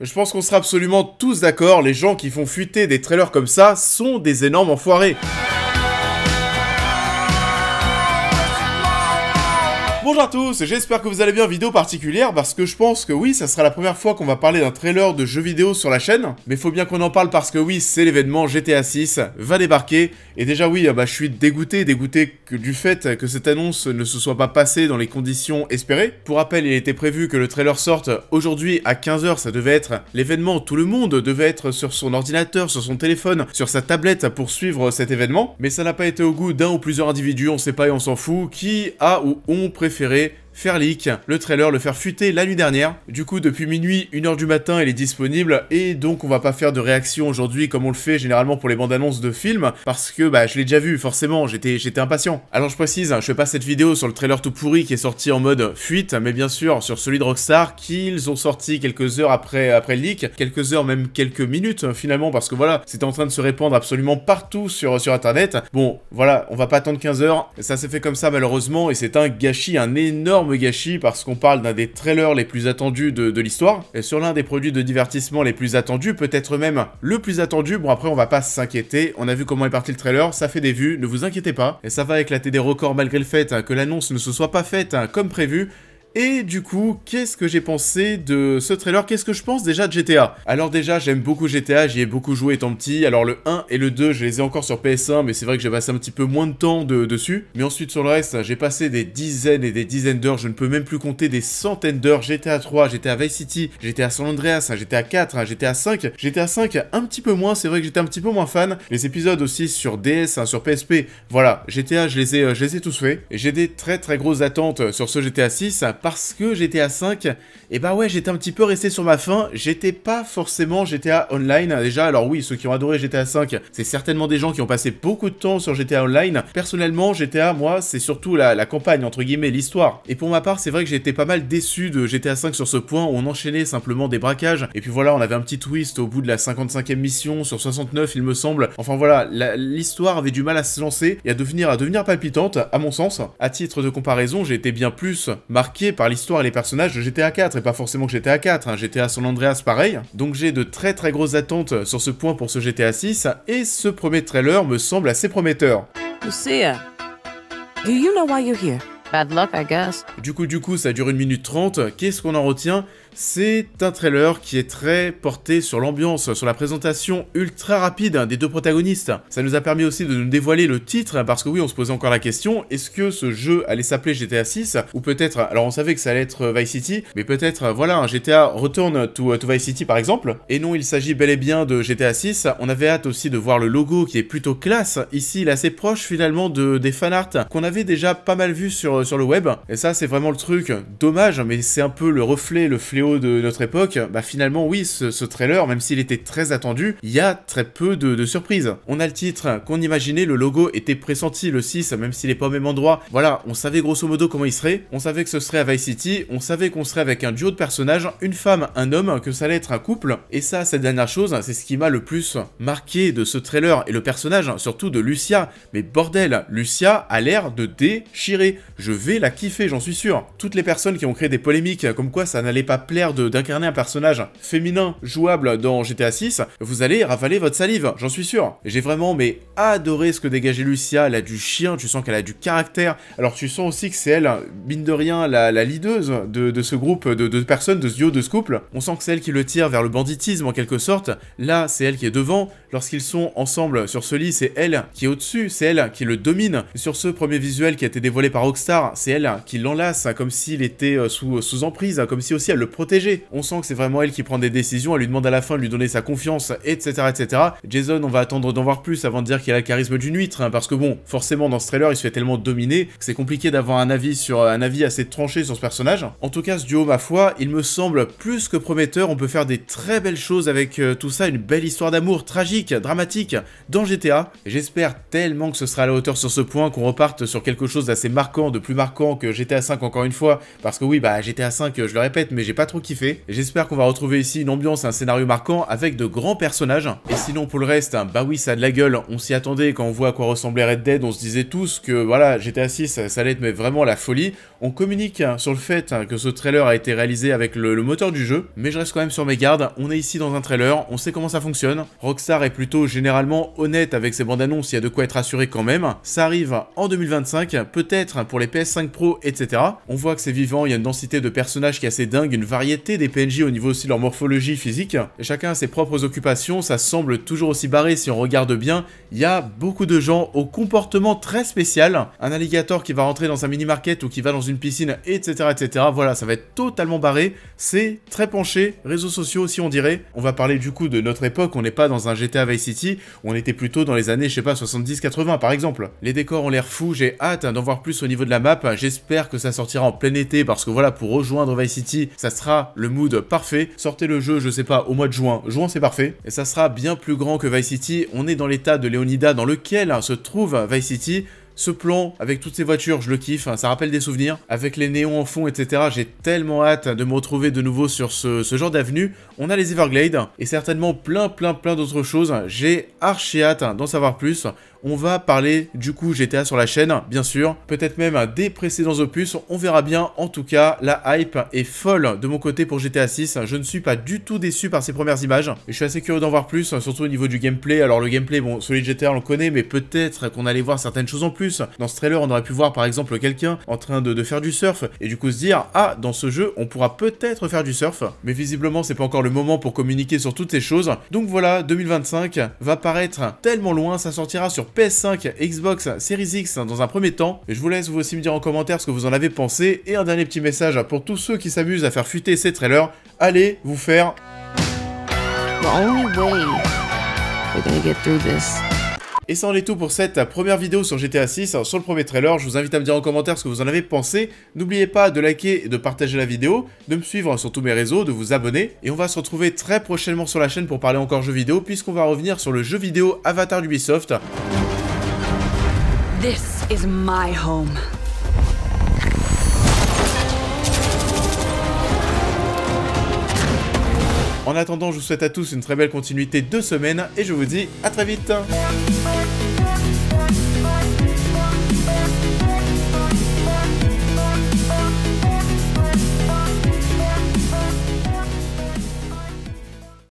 Je pense qu'on sera absolument tous d'accord, les gens qui font fuiter des trailers comme ça sont des énormes enfoirés. Bonjour à tous, j'espère que vous allez bien. Vidéo particulière parce que je pense que oui, ça sera la première fois qu'on va parler d'un trailer de jeu vidéo sur la chaîne. Mais faut bien qu'on en parle parce que oui, c'est l'événement GTA 6 va débarquer. Et déjà oui, je suis dégoûté du fait que cette annonce ne se soit pas passée dans les conditions espérées. Pour rappel, il était prévu que le trailer sorte aujourd'hui à 15 h, ça devait être l'événement. Tout le monde devait être sur son ordinateur, sur son téléphone, sur sa tablette pour suivre cet événement. Mais ça n'a pas été au goût d'un ou plusieurs individus, on sait pas et on s'en fout, qui a ou ont préféré faire leak le trailer, le faire fuiter la nuit dernière. Du coup, depuis minuit, 1 h du matin, il est disponible et donc on va pas faire de réaction aujourd'hui comme on le fait généralement pour les bandes annonces de films parce que je l'ai déjà vu, forcément, j'étais impatient. Alors je précise, je fais pas cette vidéo sur le trailer tout pourri qui est sorti en mode fuite, mais bien sûr sur celui de Rockstar qu'ils ont sorti quelques heures après le leak, quelques heures, même quelques minutes finalement, parce que voilà, c'était en train de se répandre absolument partout sur internet. Bon, voilà, on va pas attendre 15 h, ça s'est fait comme ça malheureusement et c'est un gâchis, un énorme gâchis parce qu'on parle d'un des trailers les plus attendus de l'histoire et sur l'un des produits de divertissement les plus attendus, peut-être même le plus attendu. Bon, après on va pas s'inquiéter, on a vu comment est parti le trailer, ça fait des vues, ne vous inquiétez pas, et ça va éclater des records malgré le fait que l'annonce ne se soit pas faite comme prévu. Et du coup, qu'est-ce que j'ai pensé de ce trailer? Qu'est-ce que je pense déjà de GTA? Alors déjà, j'aime beaucoup GTA, j'y ai beaucoup joué étant petit. Alors le 1 et le 2, je les ai encore sur PS1, mais c'est vrai que j'ai passé un petit peu moins de temps dessus. Mais ensuite sur le reste, j'ai passé des dizaines et des dizaines d'heures, je ne peux même plus compter, des centaines d'heures. GTA 3, GTA Vice City, GTA San Andreas, GTA 4, GTA 5. GTA 5, un petit peu moins, c'est vrai que j'étais un petit peu moins fan. Les épisodes aussi sur DS, sur PSP, voilà, GTA, je les ai tous faits. Et j'ai des très grosses attentes sur ce GTA 6. Parce que GTA 5, et ouais, j'étais un petit peu resté sur ma faim, j'étais pas forcément GTA Online déjà. Alors oui, ceux qui ont adoré GTA 5, c'est certainement des gens qui ont passé beaucoup de temps sur GTA Online. Personnellement, GTA, moi, c'est surtout la campagne, entre guillemets, l'histoire. Et pour ma part, c'est vrai que j'ai été pas mal déçu de GTA 5 sur ce point, où on enchaînait simplement des braquages, et puis voilà, on avait un petit twist au bout de la 55e mission, sur 69, il me semble. Enfin voilà, l'histoire avait du mal à se lancer, et à devenir palpitante, à mon sens. À titre de comparaison, j'ai été bien plus marqué par l'histoire et les personnages de GTA 4, et pas forcément que GTA 4, GTA San Andreas pareil. Donc j'ai de très grosses attentes sur ce point pour ce GTA 6, et ce premier trailer me semble assez prometteur. Lucia, do you know why you're here? Bad luck, I guess. Du coup, ça dure 1 minute 30, qu'est-ce qu'on en retient? C'est un trailer qui est très porté sur l'ambiance, sur la présentation ultra rapide des deux protagonistes. Ça nous a permis aussi de nous dévoiler le titre, parce que oui, on se posait encore la question, est-ce que ce jeu allait s'appeler GTA 6, ou peut-être, alors on savait que ça allait être Vice City, mais peut-être, voilà, un GTA Return to Vice City par exemple, et non, il s'agit bel et bien de GTA 6, on avait hâte aussi de voir le logo qui est plutôt classe, ici il est assez proche finalement des fanarts qu'on avait déjà pas mal vu sur le web, et ça c'est vraiment le truc, dommage, mais c'est un peu le reflet, le fléau de notre époque. Finalement oui, ce trailer, même s'il était très attendu, il y a très peu de surprises. On a le titre qu'on imaginait, le logo était pressenti, le 6, même s'il est pas au même endroit, voilà, on savait grosso modo comment il serait, on savait que ce serait à Vice City, on savait qu'on serait avec un duo de personnages, une femme, un homme, que ça allait être un couple, et ça, cette dernière chose, c'est ce qui m'a le plus marqué de ce trailer, et le personnage, surtout de Lucia, mais bordel, Lucia a l'air de déchirer, je vais la kiffer, j'en suis sûr. Toutes les personnes qui ont créé des polémiques, comme quoi ça n'allait pas plaire d'incarner un personnage féminin jouable dans GTA 6, vous allez ravaler votre salive, j'en suis sûr. J'ai vraiment adoré ce que dégageait Lucia, elle a du chien, tu sens qu'elle a du caractère, alors tu sens aussi que c'est elle, mine de rien, la leaduse de ce groupe de personnes, de ce duo, de ce couple. On sent que c'est elle qui le tire vers le banditisme en quelque sorte, là c'est elle qui est devant, lorsqu'ils sont ensemble sur ce lit, c'est elle qui est au-dessus, c'est elle qui le domine. Sur ce premier visuel qui a été dévoilé par Rockstar, c'est elle qui l'enlace, comme s'il était sous emprise, comme si aussi elle le protégeait. On sent que c'est vraiment elle qui prend des décisions, elle lui demande à la fin de lui donner sa confiance, etc. etc. Jason, on va attendre d'en voir plus avant de dire qu'il a le charisme d'une huître, parce que bon, forcément dans ce trailer, il se fait tellement dominer que c'est compliqué d'avoir un avis assez tranché sur ce personnage. En tout cas, ce duo, ma foi, il me semble plus que prometteur, on peut faire des très belles choses avec tout ça, une belle histoire d'amour tragique, dramatique, dans GTA. J'espère tellement que ce sera à la hauteur sur ce point, qu'on reparte sur quelque chose d'assez marquant, de plus marquant que GTA 5 encore une fois, parce que oui, GTA 5, je le répète, mais j'ai pas trop kiffé. J'espère qu'on va retrouver ici une ambiance et un scénario marquant avec de grands personnages. Et sinon pour le reste, bah oui ça a de la gueule, on s'y attendait quand on voit à quoi ressemblait Red Dead, on se disait tous que voilà GTA 6 ça allait être mais vraiment la folie. On communique sur le fait que ce trailer a été réalisé avec le moteur du jeu, mais je reste quand même sur mes gardes, on est ici dans un trailer, on sait comment ça fonctionne. Rockstar est plutôt généralement honnête avec ses bandes annonces, il y a de quoi être assuré quand même. Ça arrive en 2025, peut-être pour les PS5 Pro, etc. On voit que c'est vivant, il y a une densité de personnages qui est assez dingue, une variété des PNJ au niveau aussi de leur morphologie physique, et chacun a ses propres occupations, ça semble toujours aussi barré si on regarde bien. Il y a beaucoup de gens au comportement très spécial, un alligator qui va rentrer dans un mini-market ou qui va dans une piscine, etc., etc. Voilà, ça va être totalement barré, c'est très penché, réseaux sociaux aussi on dirait. On va parler du coup de notre époque, on n'est pas dans un GTA Vice City, on était plutôt dans les années, je sais pas, 70-80 par exemple. Les décors ont l'air fous, j'ai hâte d'en voir plus au niveau de la map, j'espère que ça sortira en plein été parce que voilà, pour rejoindre Vice City, ça sera le mood parfait. Sortez le jeu, je sais pas, au mois de juin, c'est parfait, et ça sera bien plus grand que Vice City, on est dans l'état de Leonida dans lequel se trouve Vice City. Ce plan, avec toutes ces voitures, je le kiffe, ça rappelle des souvenirs. Avec les néons en fond, etc. J'ai tellement hâte de me retrouver de nouveau sur ce genre d'avenue. On a les Everglades, et certainement plein d'autres choses. J'ai archi hâte d'en savoir plus. On va parler du coup GTA sur la chaîne, bien sûr. Peut-être même des précédents opus, on verra bien. En tout cas, la hype est folle de mon côté pour GTA 6. Je ne suis pas du tout déçu par ces premières images. Et je suis assez curieux d'en voir plus, surtout au niveau du gameplay. Alors le gameplay, bon, celui de GTA on le connaît, mais peut-être qu'on allait voir certaines choses en plus. Dans ce trailer, on aurait pu voir par exemple quelqu'un en train de faire du surf. Et du coup se dire, ah, dans ce jeu, on pourra peut-être faire du surf. Mais visiblement, c'est pas encore le moment pour communiquer sur toutes ces choses. Donc voilà, 2025 va paraître tellement loin, ça sortira sur PS5, Xbox, Series X dans un premier temps. Et je vous laisse vous aussi me dire en commentaire ce que vous en avez pensé. Et un dernier petit message pour tous ceux qui s'amusent à faire fuiter ces trailers. Allez vous faire... The only way we're gonna get through this. Et ça en est tout pour cette première vidéo sur GTA 6, sur le premier trailer. Je vous invite à me dire en commentaire ce que vous en avez pensé. N'oubliez pas de liker et de partager la vidéo, de me suivre sur tous mes réseaux, de vous abonner. Et on va se retrouver très prochainement sur la chaîne pour parler encore jeux vidéo, puisqu'on va revenir sur le jeu vidéo Avatar d'Ubisoft. This is my home. En attendant, je vous souhaite à tous une très belle continuité de semaine et je vous dis à très vite.